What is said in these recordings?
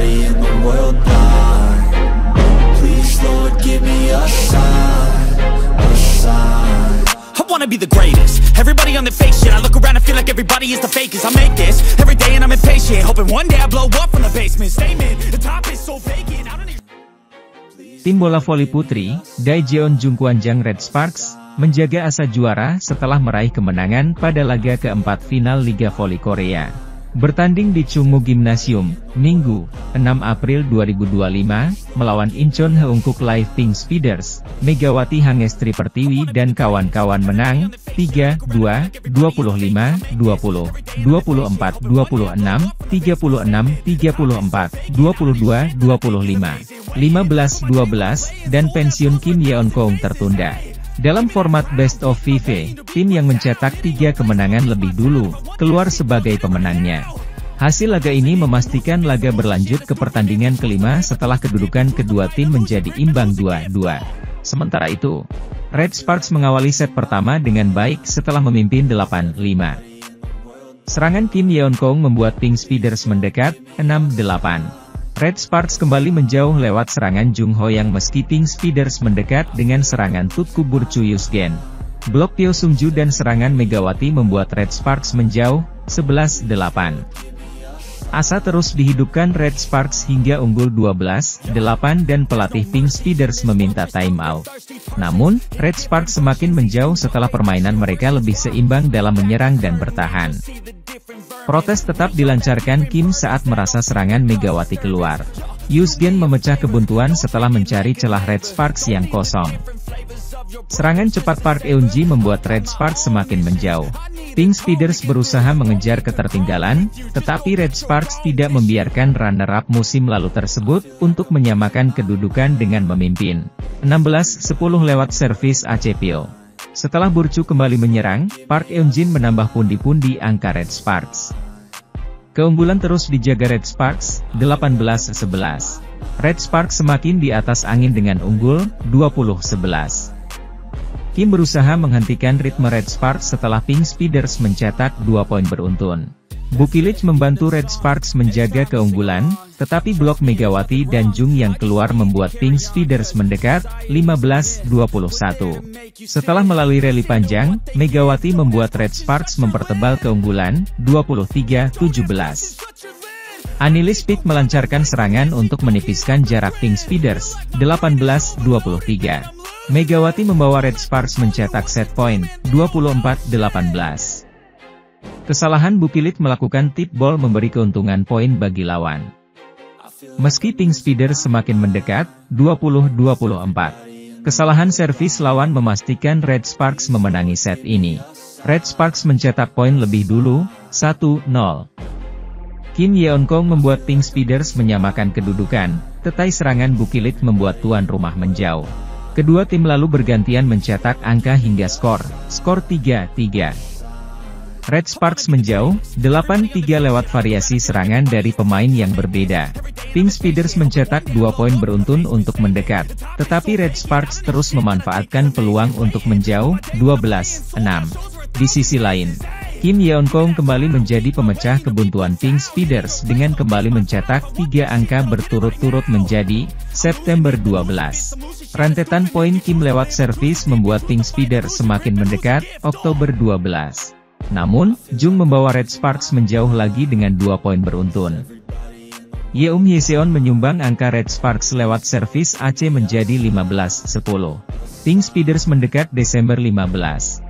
everybody in the world blind. Please Lord give me a sign, a sign. I wanna be the greatest. Everybody on the fake shit. I look around and feel like everybody is the fakest. I make this every day and I'm impatient, hoping one day I blow up from the basement. Statement, the top is so vacant. I don't even... Tim bola voli putri, Daejeon Jungkwanjang Red Sparks, menjaga asa juara setelah meraih kemenangan pada laga keempat final Liga Voli Korea. Bertanding di Chungmu Gymnasium, Minggu, 6 April 2025, melawan Incheon Heungkuk Live Pink Speeders, Megawati Hangestri Pertiwi dan kawan-kawan menang, 3-2, 25, 20, 24, 26, 36, 34, 22, 25, 15-12, dan pensiun Kim Yeon-kong tertunda. Dalam format Best of 5, tim yang mencetak 3 kemenangan lebih dulu, keluar sebagai pemenangnya. Hasil laga ini memastikan laga berlanjut ke pertandingan kelima setelah kedudukan kedua tim menjadi imbang 2-2. Sementara itu, Red Sparks mengawali set pertama dengan baik setelah memimpin 8-5. Serangan Kim Yeon-kong membuat Pink Speeders mendekat, 6-8. Red Sparks kembali menjauh lewat serangan Jung Ho yang meski Pink Speeders mendekat dengan serangan Tutku Burcu Yusgen. Blok Pyo Sungju dan serangan Megawati membuat Red Sparks menjauh, 11-8. Asa terus dihidupkan Red Sparks hingga unggul 12-8 dan pelatih Pink Speeders meminta time out. Namun, Red Sparks semakin menjauh setelah permainan mereka lebih seimbang dalam menyerang dan bertahan. Protes tetap dilancarkan Kim saat merasa serangan Megawati keluar. Yusgen memecah kebuntuan setelah mencari celah Red Sparks yang kosong. Serangan cepat Park Eun-ji membuat Red Sparks semakin menjauh. Pink Speeders berusaha mengejar ketertinggalan, tetapi Red Sparks tidak membiarkan runner-up musim lalu tersebut untuk menyamakan kedudukan dengan memimpin. 16-10 lewat servis Acepio. Setelah Burcu kembali menyerang, Park Eun-jin menambah pundi-pundi angka Red Sparks. Keunggulan terus dijaga Red Sparks, 18-11. Red Sparks semakin di atas angin dengan unggul, 20-11. Kim berusaha menghentikan ritme Red Sparks setelah Pink Speeders mencetak 2 poin beruntun. Bukilic membantu Red Sparks menjaga keunggulan, tetapi blok Megawati dan Jung yang keluar membuat Pink Speeders mendekat, 15-21. Setelah melalui rally panjang, Megawati membuat Red Sparks mempertebal keunggulan, 23-17. Anilis Pick melancarkan serangan untuk menipiskan jarak Pink Speeders, 18-23. Megawati membawa Red Sparks mencetak set point, 24-18. Kesalahan Bukilic melakukan tip ball memberi keuntungan poin bagi lawan. Meski Pink Speeders semakin mendekat, 20-24. Kesalahan servis lawan memastikan Red Sparks memenangi set ini. Red Sparks mencetak poin lebih dulu, 1-0. Kim Yeon-kong membuat Pink Speeders menyamakan kedudukan, tetapi serangan Bukilic membuat tuan rumah menjauh. Kedua tim lalu bergantian mencetak angka hingga skor 3-3. Red Sparks menjauh, 8-3 lewat variasi serangan dari pemain yang berbeda. Pink Speeders mencetak 2 poin beruntun untuk mendekat, tetapi Red Sparks terus memanfaatkan peluang untuk menjauh, 12-6. Di sisi lain, Kim Yeon-kong kembali menjadi pemecah kebuntuan Pink Speeders dengan kembali mencetak 3 angka berturut-turut menjadi September 12. Rentetan poin Kim lewat servis membuat Pink Speeders semakin mendekat, Oktober 12. Namun, Jung membawa Red Sparks menjauh lagi dengan 2 poin beruntun. Yeum Hyeseon menyumbang angka Red Sparks lewat servis AC menjadi 15-10. Pink Speeders mendekat Desember 15.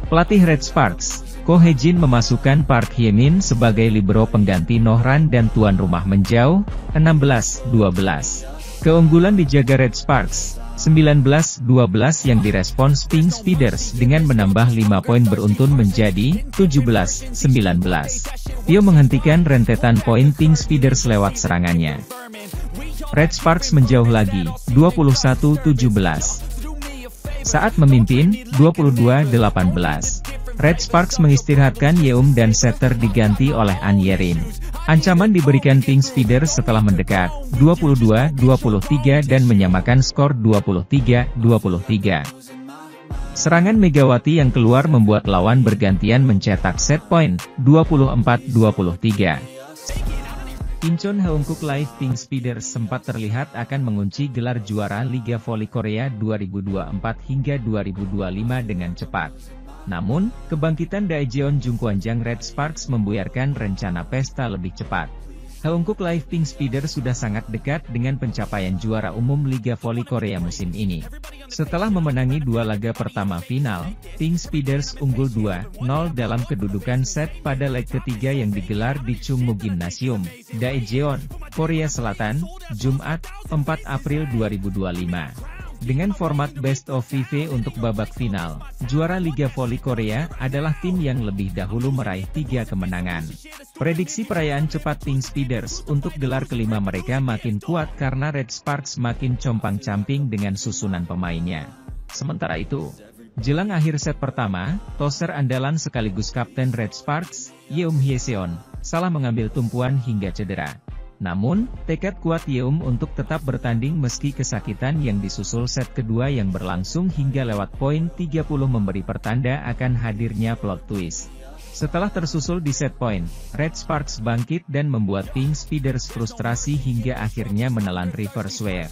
Pelatih Red Sparks, Ko Hye-jin memasukkan Park Hye-min sebagai libero pengganti Nohran dan tuan rumah menjauh, 16-12. Keunggulan dijaga Red Sparks, 19-12 yang direspons Pink Speeders dengan menambah 5 poin beruntun menjadi 17-19. Pyo menghentikan rentetan poin Pink Speeders lewat serangannya. Red Sparks menjauh lagi, 21-17. Saat memimpin, 22-18. Red Sparks mengistirahatkan Yeum dan setter diganti oleh An Yerin. Ancaman diberikan Pink Speeders setelah mendekat, 22-23 dan menyamakan skor 23-23. Serangan Megawati yang keluar membuat lawan bergantian mencetak set point, 24-23. Incheon Heungkook Live Pink Speeders sempat terlihat akan mengunci gelar juara Liga Voli Korea 2024 hingga 2025 dengan cepat. Namun, kebangkitan Daejeon Jungkwanjang Red Sparks membuyarkan rencana pesta lebih cepat. Heungkook Live Pink Speeders sudah sangat dekat dengan pencapaian juara umum Liga Voli Korea musim ini. Setelah memenangi 2 laga pertama final, Pink Speeders unggul 2-0 dalam kedudukan set pada leg ketiga yang digelar di Chungmu Gymnasium, Daejeon, Korea Selatan, Jumat, 4 April 2025. Dengan format Best of 5 untuk babak final, juara Liga Voli Korea adalah tim yang lebih dahulu meraih 3 kemenangan. Prediksi perayaan cepat Pink Speeders untuk gelar kelima mereka makin kuat karena Red Sparks makin compang-camping dengan susunan pemainnya. Sementara itu, jelang akhir set pertama, toser andalan sekaligus kapten Red Sparks, Yeom Hyeseon, salah mengambil tumpuan hingga cedera. Namun, tekad kuat Yeom untuk tetap bertanding meski kesakitan yang disusul set kedua yang berlangsung hingga lewat poin 30 memberi pertanda akan hadirnya plot twist. Setelah tersusul di set point, Red Sparks bangkit dan membuat Pink Speeders frustrasi hingga akhirnya menelan reverse sweep.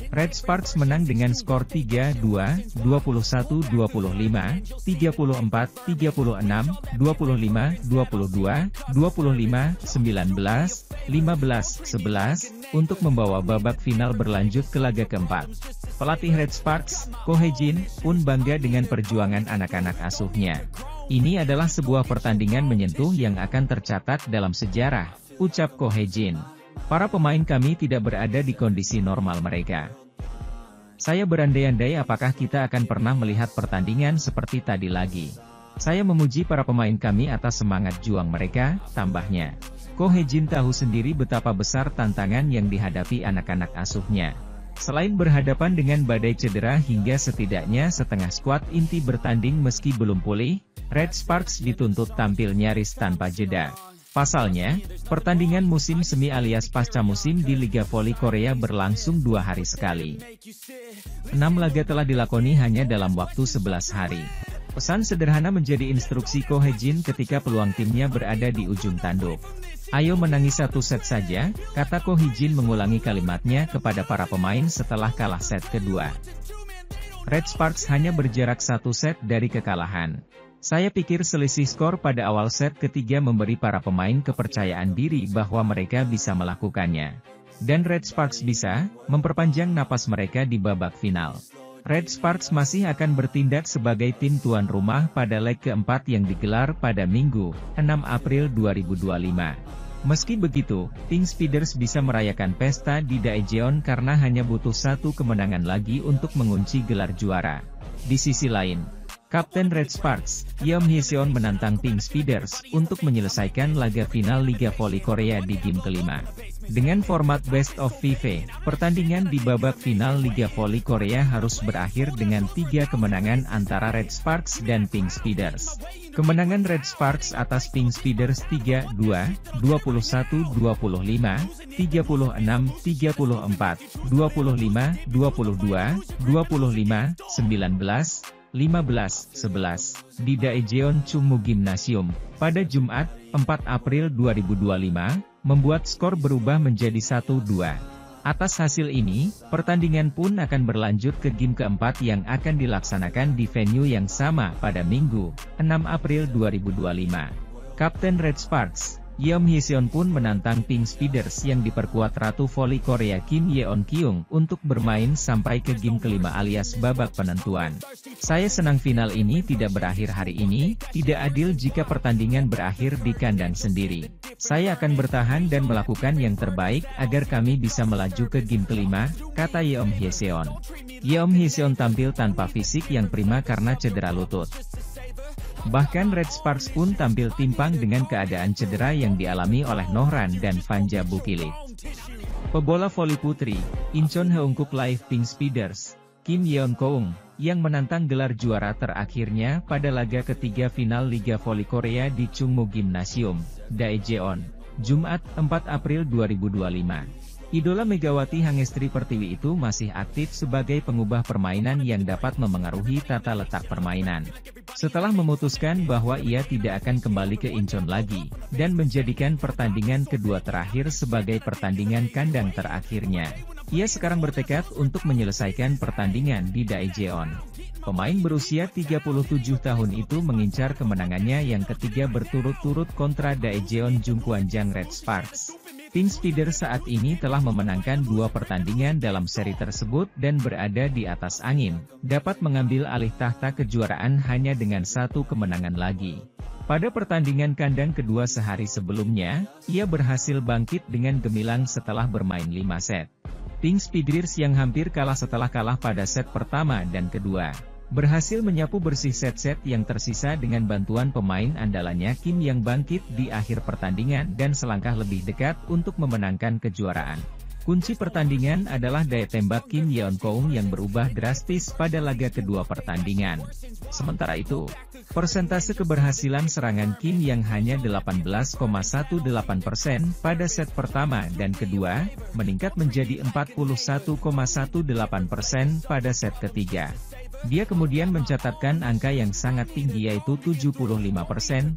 Red Sparks menang dengan skor 3-2, 21-25, 34-36, 25-22, 25-19, 15-11, untuk membawa babak final berlanjut ke laga keempat. Pelatih Red Sparks, Ko Hae-jin, pun bangga dengan perjuangan anak-anak asuhnya. Ini adalah sebuah pertandingan menyentuh yang akan tercatat dalam sejarah, ucap Ko Hae-jin. Para pemain kami tidak berada di kondisi normal mereka. Saya berandai-andai apakah kita akan pernah melihat pertandingan seperti tadi lagi. Saya memuji para pemain kami atas semangat juang mereka, tambahnya. Ko Hae-jin tahu sendiri betapa besar tantangan yang dihadapi anak-anak asuhnya. Selain berhadapan dengan badai cedera hingga setidaknya setengah skuad inti bertanding meski belum pulih, Red Sparks dituntut tampil nyaris tanpa jeda. Pasalnya, pertandingan musim semi alias pasca musim di Liga Voli Korea berlangsung 2 hari sekali. 6 laga telah dilakoni hanya dalam waktu 11 hari. Pesan sederhana menjadi instruksi Ko Hae-jin ketika peluang timnya berada di ujung tanduk. Ayo menangi 1 set saja, kata Ko Hae-jin mengulangi kalimatnya kepada para pemain setelah kalah set kedua. Red Sparks hanya berjarak 1 set dari kekalahan. Saya pikir selisih skor pada awal set ketiga memberi para pemain kepercayaan diri bahwa mereka bisa melakukannya. Dan Red Sparks bisa memperpanjang napas mereka di babak final. Red Sparks masih akan bertindak sebagai tim tuan rumah pada leg keempat yang digelar pada Minggu, 6 April 2025. Meski begitu, Pink Speeders bisa merayakan pesta di Daejeon karena hanya butuh 1 kemenangan lagi untuk mengunci gelar juara. Di sisi lain, Kapten Red Sparks, Yeom Hyeseon menantang Pink Speeders untuk menyelesaikan laga final Liga Voli Korea di game kelima. Dengan format Best of 5, pertandingan di babak final Liga Voli Korea harus berakhir dengan 3 kemenangan antara Red Sparks dan Pink Speeders. Kemenangan Red Sparks atas Pink Speeders 3-2, 21-25, 36-34, 25-22, 25-19, 15-11, di Daejeon Chungmu Gymnasium, pada Jumat, 4 April 2025, membuat skor berubah menjadi 1-2. Atas hasil ini, pertandingan pun akan berlanjut ke game keempat yang akan dilaksanakan di venue yang sama pada Minggu, 6 April 2025. Kapten Red Sparks, Yeom Hyeseon pun menantang Pink Speeders yang diperkuat Ratu Voli Korea Kim Yeon-kyung untuk bermain sampai ke game kelima alias babak penentuan. Saya senang final ini tidak berakhir hari ini, tidak adil jika pertandingan berakhir di kandang sendiri. Saya akan bertahan dan melakukan yang terbaik agar kami bisa melaju ke game kelima, kata Yeom Hyeseon. Yeom Hyeseon tampil tanpa fisik yang prima karena cedera lutut. Bahkan Red Sparks pun tampil timpang dengan keadaan cedera yang dialami oleh Nohran dan Vanja Bukilit. Pebola voli putri, Incheon Heungkook Live Pink Speeders, Kim Yeon-keung, yang menantang gelar juara terakhirnya pada laga ketiga final Liga Voli Korea di Chungmu Gymnasium, Daejeon, Jumat, 4 April 2025. Idola Megawati Hangestri Pertiwi itu masih aktif sebagai pengubah permainan yang dapat memengaruhi tata letak permainan. Setelah memutuskan bahwa ia tidak akan kembali ke Incheon lagi, dan menjadikan pertandingan kedua terakhir sebagai pertandingan kandang terakhirnya, ia sekarang bertekad untuk menyelesaikan pertandingan di Daejeon. Pemain berusia 37 tahun itu mengincar kemenangannya yang ketiga berturut-turut kontra Daejeon Jungkwanjang Red Sparks. Pink Speeders saat ini telah memenangkan 2 pertandingan dalam seri tersebut dan berada di atas angin, dapat mengambil alih tahta kejuaraan hanya dengan 1 kemenangan lagi. Pada pertandingan kandang kedua sehari sebelumnya, ia berhasil bangkit dengan gemilang setelah bermain 5 set. Pink Speeders yang hampir kalah setelah kalah pada set pertama dan kedua, berhasil menyapu bersih set-set yang tersisa dengan bantuan pemain andalannya Kim yang bangkit di akhir pertandingan dan selangkah lebih dekat untuk memenangkan kejuaraan. Kunci pertandingan adalah daya tembak Kim Yeon-keung yang berubah drastis pada laga kedua pertandingan. Sementara itu, persentase keberhasilan serangan Kim yang hanya 18,18% pada set pertama dan kedua, meningkat menjadi 41,18% pada set ketiga. Dia kemudian mencatatkan angka yang sangat tinggi yaitu 75%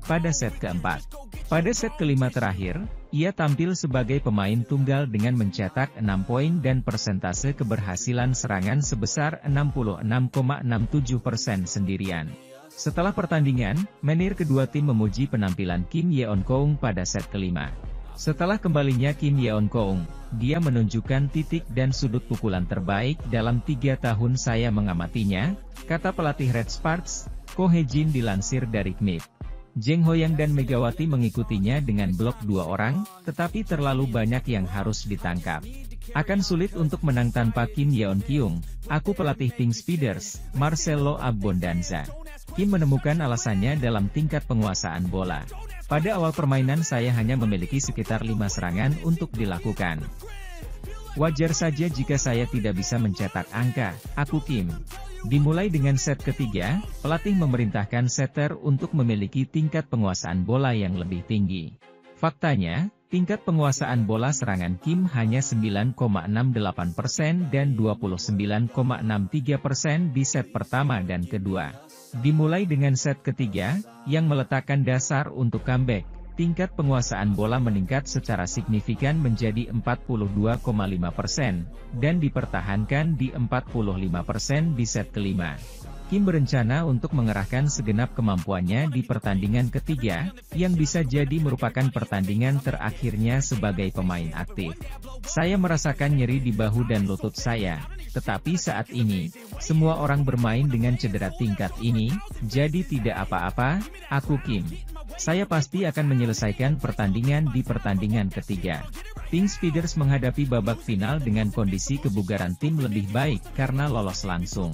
pada set keempat. Pada set kelima terakhir, ia tampil sebagai pemain tunggal dengan mencetak 6 poin dan persentase keberhasilan serangan sebesar 66,67% sendirian. Setelah pertandingan, manajer kedua tim memuji penampilan Kim Yeon-keung pada set kelima. Setelah kembalinya Kim Yeon-keung, dia menunjukkan titik dan sudut pukulan terbaik dalam 3 tahun saya mengamatinya, kata pelatih Red Sparks, Ko Hye-jin dilansir dari KMIP. Jeng Hoyang dan Megawati mengikutinya dengan blok 2 orang, tetapi terlalu banyak yang harus ditangkap. Akan sulit untuk menang tanpa Kim Yeon-keung, aku pelatih Pink Speeders, Marcelo Agbondanza. Kim menemukan alasannya dalam tingkat penguasaan bola. Pada awal permainan saya hanya memiliki sekitar 5 serangan untuk dilakukan. Wajar saja jika saya tidak bisa mencetak angka, aku Kim. Dimulai dengan set ketiga, pelatih memerintahkan setter untuk memiliki tingkat penguasaan bola yang lebih tinggi. Faktanya, tingkat penguasaan bola serangan Kim hanya 9,68% dan 29,63% di set pertama dan kedua. Dimulai dengan set ketiga, yang meletakkan dasar untuk comeback, tingkat penguasaan bola meningkat secara signifikan menjadi 42,5%, dan dipertahankan di 45% di set kelima. Kim berencana untuk mengerahkan segenap kemampuannya di pertandingan ketiga, yang bisa jadi merupakan pertandingan terakhirnya sebagai pemain aktif. Saya merasakan nyeri di bahu dan lutut saya, tetapi saat ini, semua orang bermain dengan cedera tingkat ini, jadi tidak apa-apa, aku Kim. Saya pasti akan menyelesaikan pertandingan di pertandingan ketiga. Pink Speeders menghadapi babak final dengan kondisi kebugaran tim lebih baik karena lolos langsung.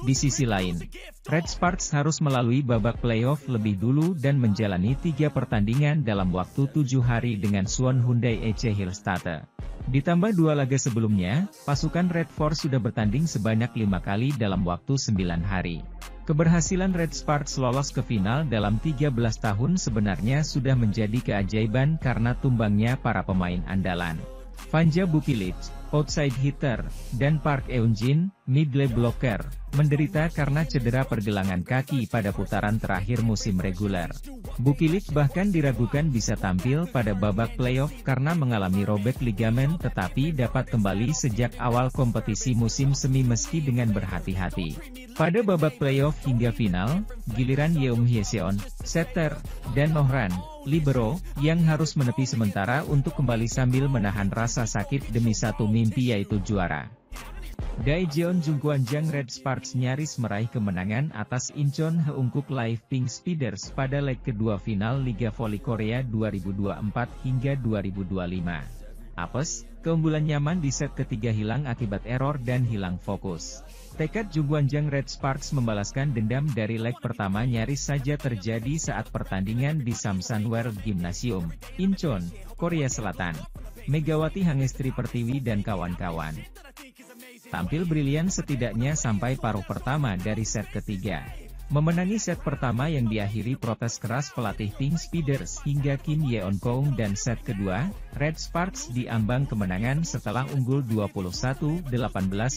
Di sisi lain, Red Sparks harus melalui babak playoff lebih dulu dan menjalani 3 pertandingan dalam waktu 7 hari dengan Suwon Hyundai EC Hillstatte. Ditambah 2 laga sebelumnya, pasukan Red Force sudah bertanding sebanyak 5 kali dalam waktu 9 hari. Keberhasilan Red Sparks lolos ke final dalam 13 tahun sebenarnya sudah menjadi keajaiban karena tumbangnya para pemain andalan. Vanja Bukilic, outside hitter, dan Park Eun-jin, middle blocker, menderita karena cedera pergelangan kaki pada putaran terakhir musim reguler. Bukilic bahkan diragukan bisa tampil pada babak playoff karena mengalami robek ligamen tetapi dapat kembali sejak awal kompetisi musim semi meski dengan berhati-hati. Pada babak playoff hingga final, giliran Yeong Hyeseon, setter, dan Nohran, libero, yang harus menepi sementara untuk kembali sambil menahan rasa sakit demi satu mimpi yaitu juara. Daejeon Jungkwanjang Red Sparks nyaris meraih kemenangan atas Incheon Heungkuk Live Pink Speeders pada leg kedua final Liga Voli Korea 2024 hingga 2025. Apes, keunggulan nyaman di set ketiga hilang akibat error dan hilang fokus. Tekad Jungkwanjang Red Sparks membalaskan dendam dari leg pertama nyaris saja terjadi saat pertandingan di Samsan World Gymnasium, Incheon, Korea Selatan. Megawati Hangestri Pertiwi dan kawan-kawan tampil brilian setidaknya sampai paruh pertama dari set ketiga. Memenangi set pertama yang diakhiri protes keras pelatih Pink Speeders hingga Kim Yeon-kong dan set kedua, Red Sparks diambang kemenangan setelah unggul 21-18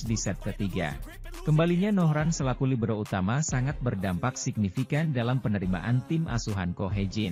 di set ketiga. Kembalinya Nohran selaku libero utama sangat berdampak signifikan dalam penerimaan tim asuhan Ko Hae-jin.